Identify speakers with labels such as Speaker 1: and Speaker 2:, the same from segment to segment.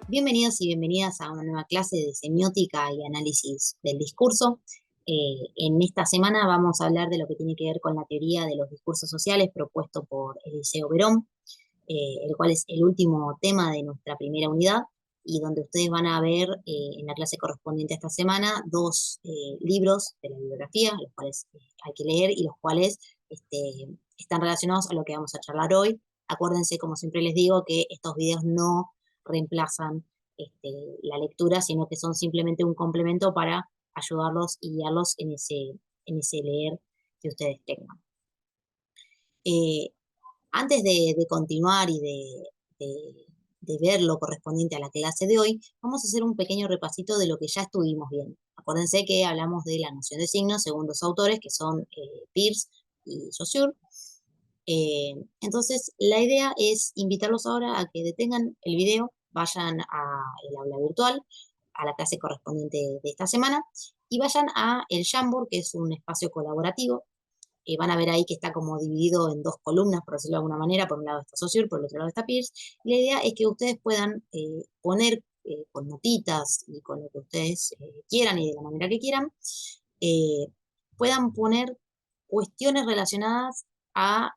Speaker 1: Bienvenidos y bienvenidas a una nueva clase de semiótica y análisis del discurso. En esta semana vamos a hablar de lo que tiene que ver con la teoría de los discursos sociales propuesto por Eliseo Verón, el cual es el último tema de nuestra primera unidad y donde ustedes van a ver en la clase correspondiente a esta semana dos libros de la bibliografía, los cuales hay que leer y los cuales están relacionados a lo que vamos a charlar hoy. Acuérdense, como siempre les digo, que estos videos no reemplazan la lectura, sino que son simplemente un complemento para ayudarlos y guiarlos en ese leer que ustedes tengan. Eh, Antes de continuar y de ver lo correspondiente a la clase de hoy, vamos a hacer un pequeño repasito de lo que ya estuvimos viendo. Acuérdense que hablamos de la noción de signo según dos autores, que son Peirce y Saussure. Entonces, la idea es invitarlos ahora a que detengan el video, vayan al aula virtual, a la clase correspondiente de esta semana, y vayan a el Jamboard, que es un espacio colaborativo. Van a ver ahí que está como dividido en dos columnas, por decirlo de alguna manera. Por un lado está Saussure, por el otro lado está Peirce. Y la idea es que ustedes puedan poner con notitas y con lo que ustedes quieran y de la manera que quieran, eh, puedan poner cuestiones relacionadas a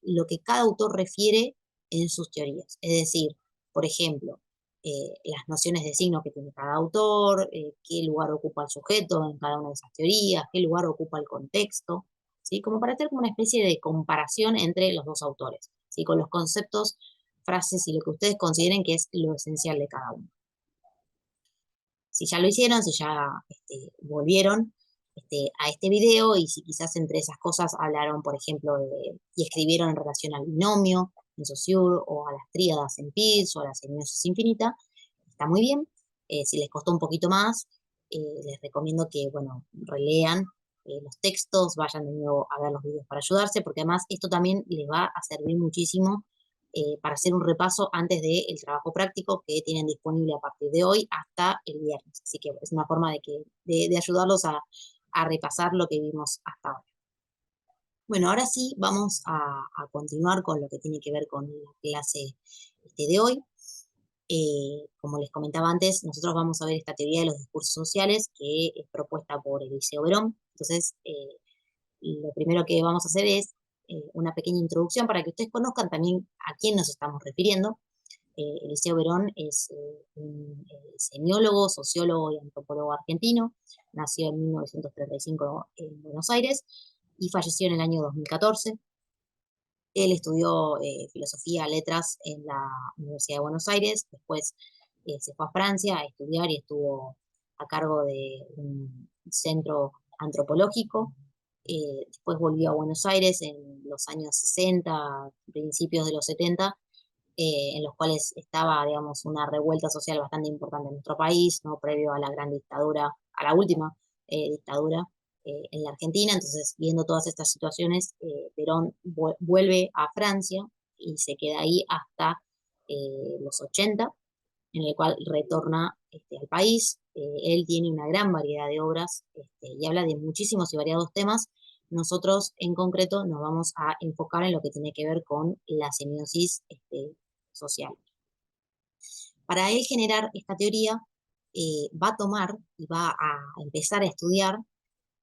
Speaker 1: lo que cada autor refiere en sus teorías. Es decir, por ejemplo, las nociones de signo que tiene cada autor, qué lugar ocupa el sujeto en cada una de esas teorías, qué lugar ocupa el contexto, ¿sí? Como para hacer como una especie de comparación entre los dos autores, ¿sí? Con los conceptos, frases y lo que ustedes consideren que es lo esencial de cada uno. Si ya lo hicieron, si ya volvieron a este video y si quizás entre esas cosas hablaron, por ejemplo, y escribieron en relación al binomio en Saussure o a las tríadas en Peirce o a la semiosis infinita, está muy bien. Si les costó un poquito más, les recomiendo que, bueno, relean los textos, vayan de nuevo a ver los videos para ayudarse, porque además esto también les va a servir muchísimo para hacer un repaso antes del trabajo práctico que tienen disponible a partir de hoy hasta el viernes. Así que es una forma de ayudarlos a repasar lo que vimos hasta ahora. Bueno, ahora sí vamos a continuar con lo que tiene que ver con la clase de hoy. Como les comentaba antes, nosotros vamos a ver esta teoría de los discursos sociales que es propuesta por Eliseo Verón. Entonces, lo primero que vamos a hacer es una pequeña introducción para que ustedes conozcan también a quién nos estamos refiriendo. Eliseo Verón es un semiólogo, sociólogo y antropólogo argentino. Nació en 1935 en Buenos Aires y falleció en el año 2014. Él estudió filosofía, letras en la Universidad de Buenos Aires, después se fue a Francia a estudiar y estuvo a cargo de un centro antropológico. Después volvió a Buenos Aires en los años 60, principios de los 70, en los cuales estaba, digamos, una revuelta social bastante importante en nuestro país, ¿no? Previo a la gran dictadura, a la última dictadura en la Argentina. Entonces, viendo todas estas situaciones, Perón vuelve a Francia y se queda ahí hasta los 80, en el cual retorna al país. Él tiene una gran variedad de obras y habla de muchísimos y variados temas. Nosotros en concreto nos vamos a enfocar en lo que tiene que ver con la semiosis social. Para él generar esta teoría, va a tomar y va a empezar a estudiar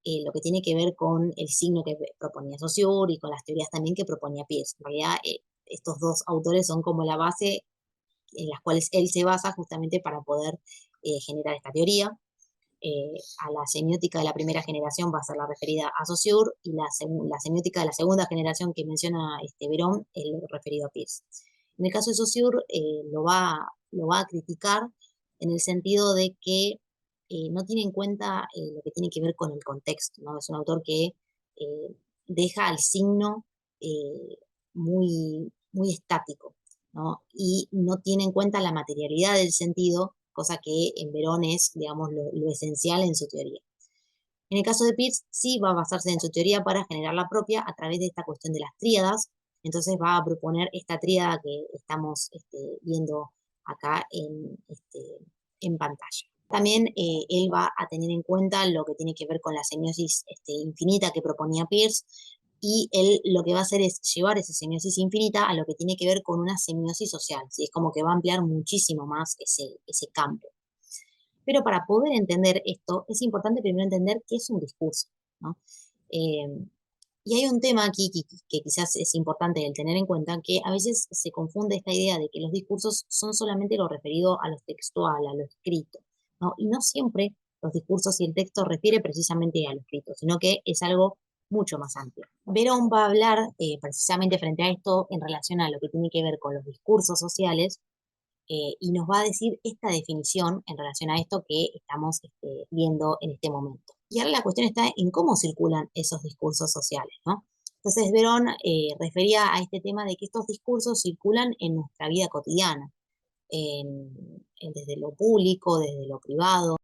Speaker 1: lo que tiene que ver con el signo que proponía Saussure y con las teorías también que proponía Peirce. En realidad, estos dos autores son como la base en las cuales él se basa justamente para poder generar esta teoría. A la semiótica de la primera generación va a ser la referida a Saussure y la semiótica de la segunda generación que menciona Verón es lo referido a Peirce. En el caso de Saussure lo va a criticar en el sentido de que no tiene en cuenta lo que tiene que ver con el contexto, ¿no? Es un autor que deja al signo eh, muy estático, ¿no? Y no tiene en cuenta la materialidad del sentido, cosa que en Verón es, digamos, lo esencial en su teoría. En el caso de Peirce, sí va a basarse en su teoría para generar la propia a través de esta cuestión de las tríadas. Entonces va a proponer esta tríada que estamos viendo acá en pantalla. También él va a tener en cuenta lo que tiene que ver con la semiosis infinita que proponía Peirce, y él lo que va a hacer es llevar esa semiosis infinita a lo que tiene que ver con una semiosis social, ¿sí? Es como que va a ampliar muchísimo más ese campo. Pero para poder entender esto, es importante primero entender qué es un discurso, ¿no? Eh, y hay un tema aquí que quizás es importante el tener en cuenta, que a veces se confunde esta idea de que los discursos son solamente lo referido a lo textual, a lo escrito, ¿no? Y no siempre los discursos y el texto refiere precisamente a lo escrito, sino que es algo mucho más amplio. Verón va a hablar precisamente frente a esto en relación a lo que tiene que ver con los discursos sociales y nos va a decir esta definición en relación a esto que estamos viendo en este momento. Y ahora la cuestión está en cómo circulan esos discursos sociales, ¿no? Entonces, Verón refería a este tema de que estos discursos circulan en nuestra vida cotidiana, desde lo público, desde lo privado,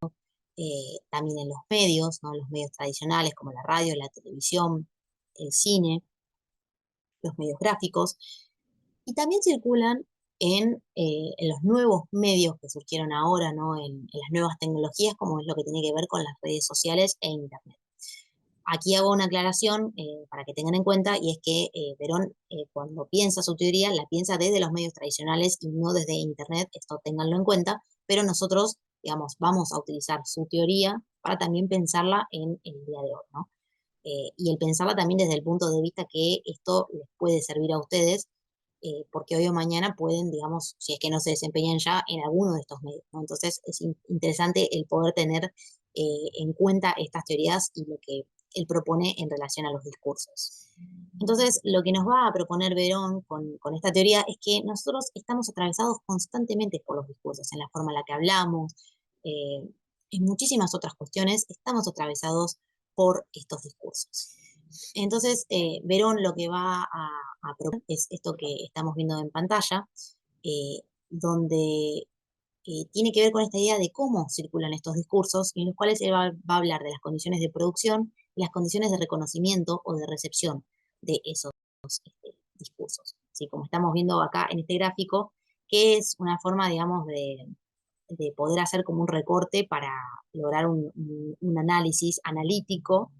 Speaker 1: también en los medios, ¿no? Los medios tradicionales como la radio, la televisión, el cine, los medios gráficos, y también circulan en los nuevos medios que surgieron ahora, ¿no? En las nuevas tecnologías, como es lo que tiene que ver con las redes sociales e Internet. Aquí hago una aclaración para que tengan en cuenta, y es que Verón, cuando piensa su teoría, la piensa desde los medios tradicionales y no desde Internet, esto ténganlo en cuenta, pero nosotros, digamos, vamos a utilizar su teoría para también pensarla en el día de hoy, ¿no? Y el pensarla también desde el punto de vista que esto les puede servir a ustedes, porque hoy o mañana pueden, digamos, si es que no se desempeñan ya en alguno de estos medios, ¿no? Entonces es interesante el poder tener en cuenta estas teorías y lo que él propone en relación a los discursos. Entonces, lo que nos va a proponer Verón con esta teoría es que nosotros estamos atravesados constantemente por los discursos, en la forma en la que hablamos, eh, en muchísimas otras cuestiones, estamos atravesados por estos discursos. Entonces, Verón lo que va a proponer es esto que estamos viendo en pantalla, eh, donde tiene que ver con esta idea de cómo circulan estos discursos, y en los cuales él va a hablar de las condiciones de producción y las condiciones de reconocimiento o de recepción de esos discursos. ¿Sí? Como estamos viendo acá en este gráfico, que es una forma, digamos, de poder hacer como un recorte para lograr un análisis analítico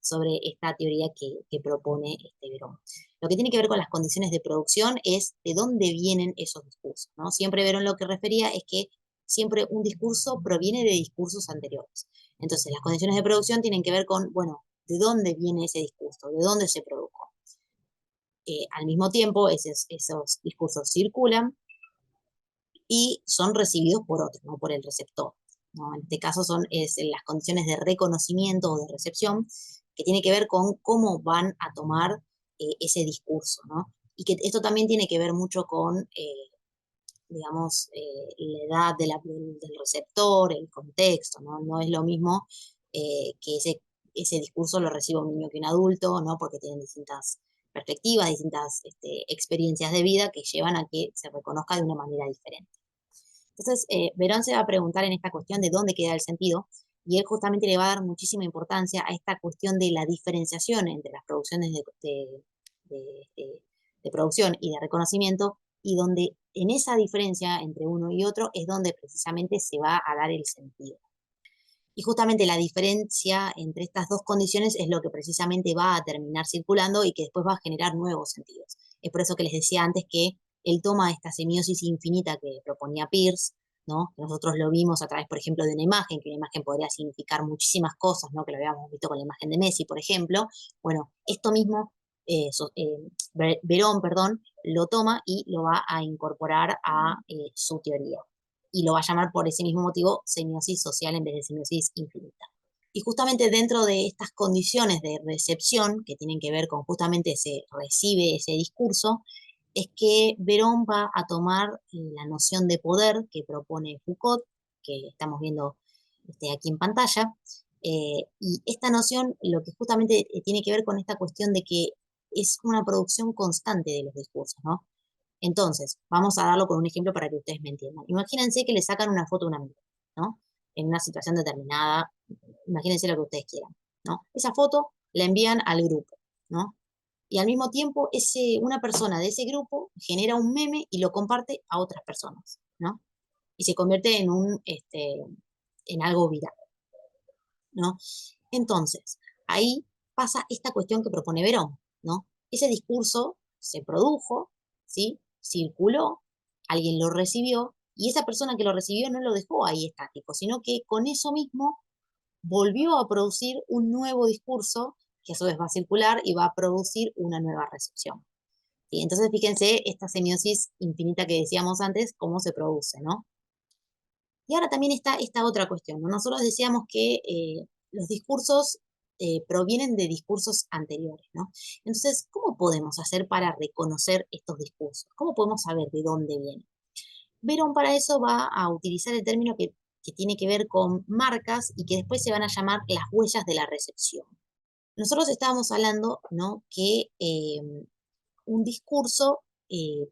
Speaker 1: sobre esta teoría que propone Verón. Lo que tiene que ver con las condiciones de producción es de dónde vienen esos discursos, ¿no? Siempre Verón lo que refería es que siempre un discurso proviene de discursos anteriores. Entonces, las condiciones de producción tienen que ver con, bueno, de dónde viene ese discurso, de dónde se produjo. Al mismo tiempo, esos discursos circulan y son recibidos por otro, no por el receptor, ¿no? En este caso es las condiciones de reconocimiento o de recepción, que tiene que ver con cómo van a tomar ese discurso, ¿no? Y que esto también tiene que ver mucho con, digamos, la edad del receptor, el contexto, ¿no? No es lo mismo que ese discurso lo reciba un niño que un adulto, ¿no? Porque tienen distintas perspectivas, distintas experiencias de vida que llevan a que se reconozca de una manera diferente. Entonces, Verón se va a preguntar en esta cuestión de dónde queda el sentido, y él justamente le va a dar muchísima importancia a esta cuestión de la diferenciación entre las producciones de producción y de reconocimiento, y donde en esa diferencia entre uno y otro es donde precisamente se va a dar el sentido. Y justamente la diferencia entre estas dos condiciones es lo que precisamente va a terminar circulando y que después va a generar nuevos sentidos. Es por eso que les decía antes que él toma esta semiosis infinita que proponía Peirce, ¿no? Nosotros lo vimos a través, por ejemplo, de una imagen, que una imagen podría significar muchísimas cosas, ¿no? Que lo habíamos visto con la imagen de Messi, por ejemplo. Bueno, esto mismo, Verón, perdón, lo toma y lo va a incorporar a su teoría, y lo va a llamar por ese mismo motivo semiosis social en vez de semiosis infinita. Y justamente dentro de estas condiciones de recepción, que tienen que ver con justamente se recibe ese discurso, es que Verón va a tomar la noción de poder que propone Foucault, que estamos viendo aquí en pantalla, y esta noción lo que justamente tiene que ver con esta cuestión de que es una producción constante de los discursos, ¿no? Entonces, vamos a darlo con un ejemplo para que ustedes me entiendan. Imagínense que le sacan una foto a un amigo, ¿no? En una situación determinada, imagínense lo que ustedes quieran, ¿no? Esa foto la envían al grupo, ¿no? Y al mismo tiempo, una persona de ese grupo genera un meme y lo comparte a otras personas, ¿no? Y se convierte en algo viral, ¿no? Entonces, ahí pasa esta cuestión que propone Verón, ¿no? Ese discurso se produjo, ¿sí? Circuló, alguien lo recibió, y esa persona que lo recibió no lo dejó ahí estático, sino que con eso mismo volvió a producir un nuevo discurso que a su vez va a circular y va a producir una nueva recepción. ¿Sí? Entonces, fíjense esta semiosis infinita que decíamos antes, cómo se produce, ¿no? Y ahora también está esta otra cuestión, ¿no? Nosotros decíamos que los discursos provienen de discursos anteriores, ¿no? Entonces, ¿cómo podemos hacer para reconocer estos discursos? ¿Cómo podemos saber de dónde vienen? Verón para eso va a utilizar el término que tiene que ver con marcas y que después se van a llamar las huellas de la recepción. Nosotros estábamos hablando, ¿no? Que un discurso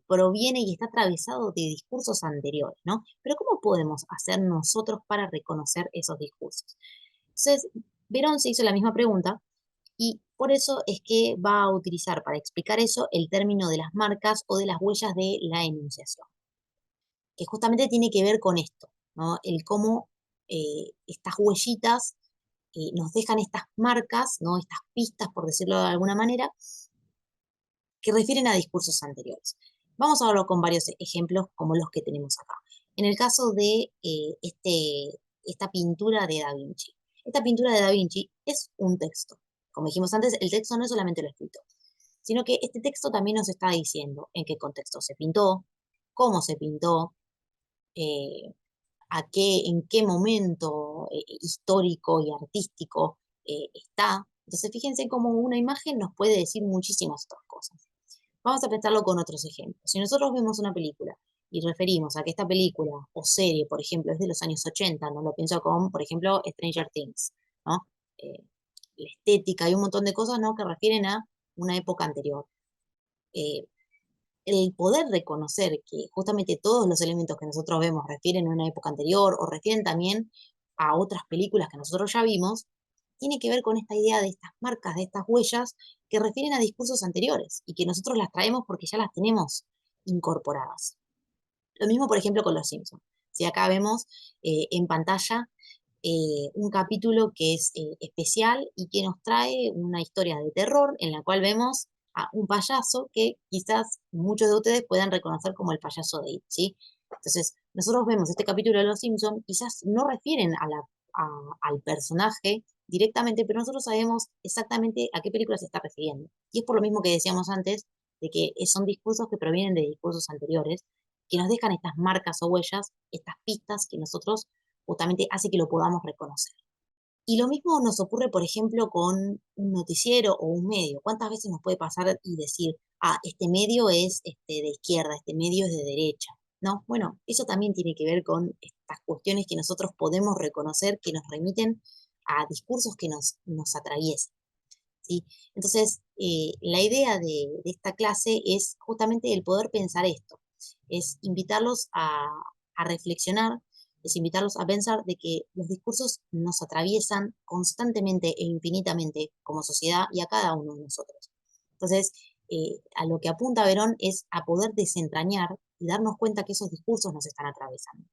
Speaker 1: proviene y está atravesado de discursos anteriores, ¿no? Pero ¿cómo podemos hacer nosotros para reconocer esos discursos? Entonces, Verón se hizo la misma pregunta y por eso es que va a utilizar para explicar eso el término de las marcas o de las huellas de la enunciación, que justamente tiene que ver con esto, ¿no? El cómo estas huellitas nos dejan estas marcas, ¿no? Estas pistas, por decirlo de alguna manera, que refieren a discursos anteriores. Vamos a verlo con varios ejemplos como los que tenemos acá. En el caso de esta pintura de Da Vinci. Esta pintura de Da Vinci es un texto. Como dijimos antes, el texto no es solamente lo escrito, sino que este texto también nos está diciendo en qué contexto se pintó, cómo se pintó, eh, en qué momento histórico y artístico está. Entonces, fíjense cómo una imagen nos puede decir muchísimas otras cosas. Vamos a pensarlo con otros ejemplos. Si nosotros vemos una película y referimos a que esta película o serie, por ejemplo, es de los años 80, no lo pienso con, por ejemplo, Stranger Things, ¿no? La estética y un montón de cosas, ¿no? Que refieren a una época anterior. Eh, el poder reconocer que justamente todos los elementos que nosotros vemos refieren a una época anterior o refieren también a otras películas que nosotros ya vimos, tiene que ver con esta idea de estas marcas, de estas huellas que refieren a discursos anteriores y que nosotros las traemos porque ya las tenemos incorporadas. Lo mismo, por ejemplo, con Los Simpsons. Si acá vemos en pantalla un capítulo que es especial y que nos trae una historia de terror en la cual vemos a un payaso que quizás muchos de ustedes puedan reconocer como el payaso de It, ¿sí? Entonces, nosotros vemos este capítulo de Los Simpsons, quizás no refieren al personaje directamente, pero nosotros sabemos exactamente a qué película se está refiriendo. Y es por lo mismo que decíamos antes, de que son discursos que provienen de discursos anteriores, que nos dejan estas marcas o huellas, estas pistas que nosotros justamente hace que lo podamos reconocer. Y lo mismo nos ocurre, por ejemplo, con un noticiero o un medio. ¿Cuántas veces nos puede pasar y decir, este medio es de izquierda, este medio es de derecha? ¿No? Bueno, eso también tiene que ver con estas cuestiones que nosotros podemos reconocer, que nos remiten a discursos que nos atraviesan. ¿Sí? Entonces, la idea de esta clase es justamente el poder pensar esto, es invitarlos a reflexionar, es invitarlos a pensar de que los discursos nos atraviesan constantemente e infinitamente como sociedad y a cada uno de nosotros. Entonces, a lo que apunta Verón es a poder desentrañar y darnos cuenta que esos discursos nos están atravesando.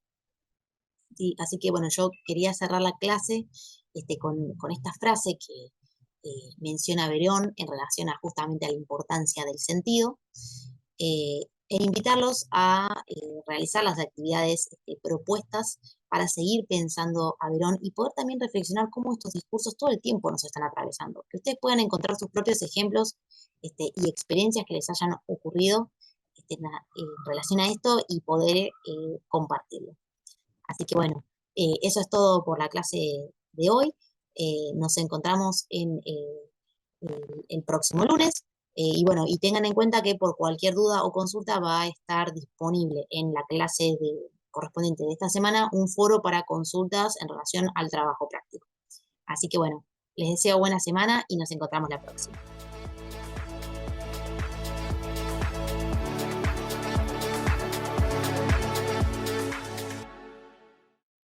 Speaker 1: ¿Sí? Así que bueno, yo quería cerrar la clase con esta frase que menciona Verón en relación a justamente a la importancia del sentido, e invitarlos a realizar las actividades propuestas para seguir pensando a Verón y poder también reflexionar cómo estos discursos todo el tiempo nos están atravesando. Que ustedes puedan encontrar sus propios ejemplos y experiencias que les hayan ocurrido en relación a esto y poder compartirlo. Así que bueno, eso es todo por la clase de hoy. Nos encontramos en el próximo lunes. Y bueno, y tengan en cuenta que por cualquier duda o consulta va a estar disponible en la clase correspondiente de esta semana un foro para consultas en relación al trabajo práctico. Así que bueno, les deseo buena semana y nos encontramos la próxima.